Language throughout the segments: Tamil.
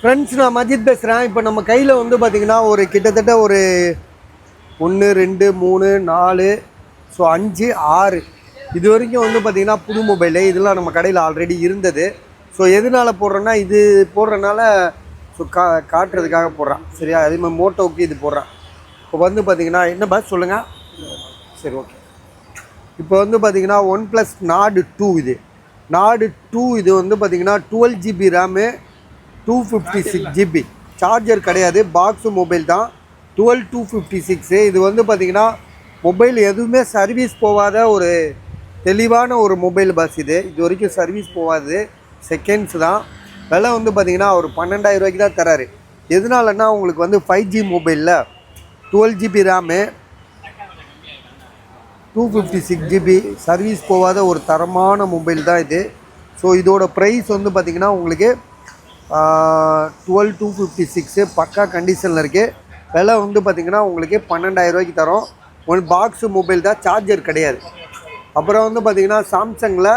ஃப்ரெண்ட்ஸ், நான் மஜித் பேசுகிறேன். இப்போ நம்ம கையில் வந்து பார்த்திங்கன்னா ஒரு கிட்டத்தட்ட ஒரு 1 2 3 4 ஸோ 5 6 இது வரைக்கும் வந்து பார்த்திங்கன்னா புது மொபைலு இதெல்லாம் நம்ம கடையில் ஆல்ரெடி இருந்தது. ஸோ எதனால் போடுறேன்னா, இது போடுறதுனால ஸோ காட்டுறதுக்காக போடுறான். சரியா? அதேமாதிரி மோட்டோவுக்கு இது போடுறான். இப்போ வந்து பார்த்திங்கன்னா என்ன பஸ் சொல்லுங்கள். சரி, ஓகே. இப்போ வந்து பார்த்திங்கன்னா OnePlus Nord 2 இது Nord 2 இது வந்து பார்த்திங்கன்னா 12 GB ரேமு 256 GB சார்ஜர் கிடையாது, பாக்ஸு மொபைல் தான். 12256 இது வந்து பார்த்திங்கன்னா மொபைல் எதுவுமே சர்வீஸ் போகாத ஒரு தெளிவான ஒரு மொபைல் பஸ். இது வரைக்கும் சர்வீஸ் போகாது, செகண்ட்ஸ் தான். விலை வந்து பார்த்திங்கன்னா ஒரு 12,000 ரூபாய்க்கு தான் தராரு. எதனாலன்னா உங்களுக்கு வந்து 5G மொபைலில் 12 GB ரேமு 256 GB சர்வீஸ் போகாத ஒரு தரமான மொபைல் தான் இது. ஸோ இதோட ப்ரைஸ் வந்து பார்த்திங்கன்னா உங்களுக்கு 12,256 பக்கா கண்டிஷனில் இருக்குது. விலை வந்து பார்த்திங்கன்னா உங்களுக்கு 12,000 ரூபாய்க்கு தரோம். ஒன் பாக்ஸு மொபைல் தான், சார்ஜர் கிடையாது. அப்புறம் வந்து பார்த்திங்கன்னா சாம்சங்கில்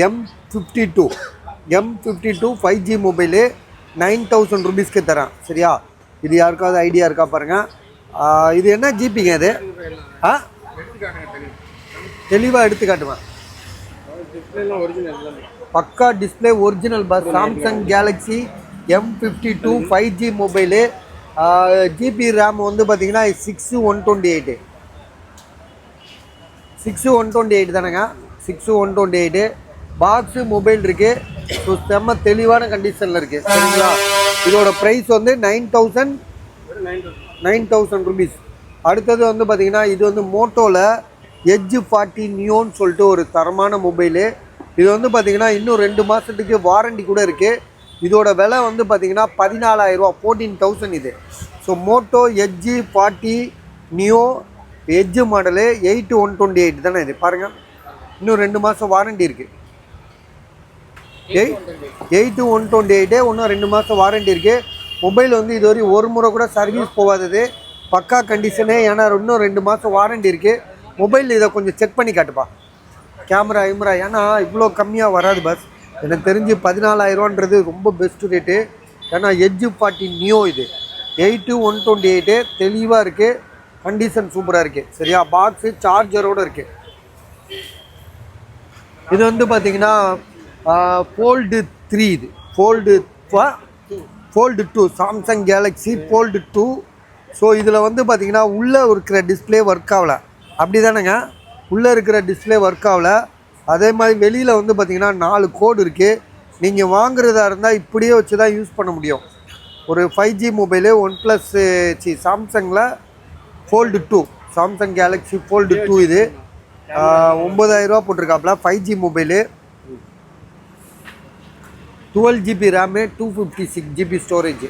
M52 5G மொபைலு 9,000 ருபீஸ்க்கு தரேன். சரியா? இது யாருக்காவது ஐடியா இருக்கா பாருங்கள். இது என்ன ஜிபிங்க இது? தெளிவாக எடுத்து காட்டுவேன். பக்கா display original bus. Samsung Galaxy M52 5G mobile. GB RAM வந்து பார்த்தீங்கன்னா 6128 தானேங்க. 6128 பாக்ஸு மொபைல் இருக்குது. ஸோ செம்ம தெளிவான கண்டிஷனில் இருக்குது. சரிங்களா? இதோட ப்ரைஸ் வந்து 9,000 ருபீஸ். அடுத்தது வந்து பார்த்திங்கன்னா இது வந்து மோட்டோவில் எட்ஜ் 40 நியோன்னு சொல்லிட்டு ஒரு தரமான மொபைலு. இது வந்து பார்த்திங்கன்னா இன்னும் 2 மாதத்துக்கு வாரண்டி கூட இருக்குது. இதோட விலை வந்து பார்த்திங்கன்னா 14,000 ரூபா, 14,000 இது. So Moto Edge 40 Neo Edge model 8128 தானே இது. பாருங்கள், இன்னும் 2 மாதம் வாரண்டி இருக்குது. 8128 இன்னும் 2 மாதம் வாரண்டி இருக்குது. மொபைல் வந்து இதுவரை ஒரு முறை கூட சர்வீஸ் போகாதது, பக்கா கண்டிஷனு. ஏன்னா இன்னும் 2 மாதம் வாரண்டி இருக்குது. மொபைல் இதை கொஞ்சம் செக் பண்ணி காட்டுப்பா, கேமரா ஐமரா. ஏன்னா இவ்வளோ கம்மியாக வராது பஸ். எனக்கு தெரிஞ்சு 14,000 ரூபான்றது ரொம்ப பெஸ்ட்டு ரேட்டு. ஏன்னா எட்ஜு 40 நியோ இது 8128 தெளிவாக இருக்குது, கண்டிஷன் சூப்பராக இருக்குது. சரியா? பாக்ஸு சார்ஜரோடு இருக்குது. இது வந்து பார்த்திங்கன்னா ஃபோல்டு 3 இது fold 2 Samsung Galaxy fold 2. So இதில் வந்து பார்த்திங்கன்னா உள்ளே இருக்கிற டிஸ்பிளே ஒர்க் ஆகலை. அப்படி தானேங்க? உள்ளே இருக்கிற டிஸ்பிளே ஒர்க் ஆகலை. அதே மாதிரி வெளியில் வந்து பார்த்திங்கன்னா 4 கோடு இருக்குது. நீங்கள் வாங்குறதா இருந்தால் இப்படியே வச்சு தான் யூஸ் பண்ண முடியும். ஒரு 5G மொபைலு சாம்சங்கில் ஃபோல்டு 2 சாம்சங் கேலக்ஸி ஃபோல்டு 2 இது 9,000 ரூபா போட்டிருக்காப்புல. 5G mobile 12 GB RAM 256 GB storage.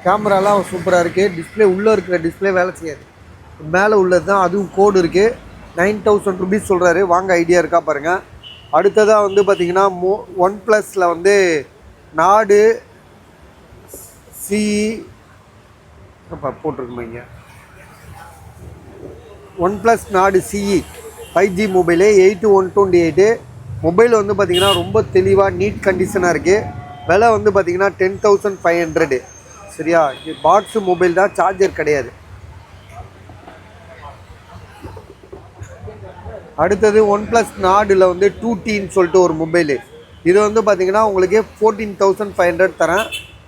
கேமராலாம் சூப்பராக இருக்குது. டிஸ்பிளே உள்ளே இருக்கிற டிஸ்பிளே வேலை செய்யாது, மேலே உள்ளது தான். அதுவும் கோடு இருக்குது. 9,000 ருபீஸ் சொல்கிறாரு. வாங்க, ஐடியா இருக்கா பாருங்கள். அடுத்ததாக வந்து பார்த்திங்கன்னா OnePlusல வந்து நாடு CE போட்டிருக்குமாங்க. OnePlus Nord CE 5G mobile 8128 mobile வந்து பார்த்திங்கன்னா ரொம்ப தெளிவாக நீட் கண்டிஷனாக இருக்குது. விலை வந்து பார்த்திங்கன்னா 10,500. சரியா? பாக்ஸு மொபைல் தான், சார்ஜர் கிடையாது. அடுத்தது OnePlus Nordல வந்து 2Tன்னு சொல்லிட்டு ஒரு மொபைலு. இது வந்து பார்த்திங்கன்னா உங்களுக்கு 14,500 தரேன்.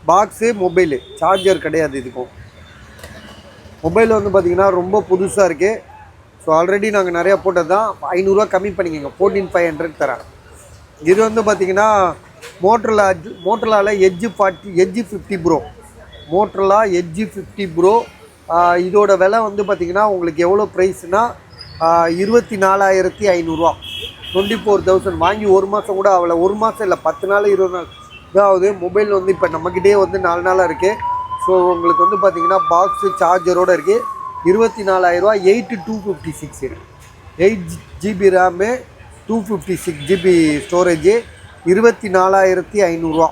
பாக்ஸு மொபைலு, சார்ஜர் கிடையாது. இதுக்கும் மொபைல் வந்து பார்த்திங்கன்னா ரொம்ப புதுசாக இருக்குது. ஸோ ஆல்ரெடி நாங்கள் நிறையா போட்டது தான். 500 ரூபா கம்மி பண்ணிக்கோங்க, 14,500 தரேன். இது வந்து பார்த்திங்கன்னா மோட்டரோலாவில் edge 50 pro Motorola edge 50 pro. இதோட விலை வந்து பார்த்திங்கன்னா உங்களுக்கு எவ்வளோ ப்ரைஸ்னால் 24,500 ரூபா, 24,000. வாங்கி 1 மாதம் கூட ஆகலை. 1 மாதம் இல்லை, 10 நாள் 20 நாள் இதாவது மொபைல் வந்து இப்போ நம்மக்கிட்டே வந்து 4 நாளாக இருக்குது. ஸோ உங்களுக்கு வந்து பார்த்திங்கன்னா பாக்ஸு சார்ஜரோடு இருக்குது. 24,000 ரூபா. 8256 8 GB ரேமு 256 GB ஸ்டோரேஜு 24,500 ரூபா.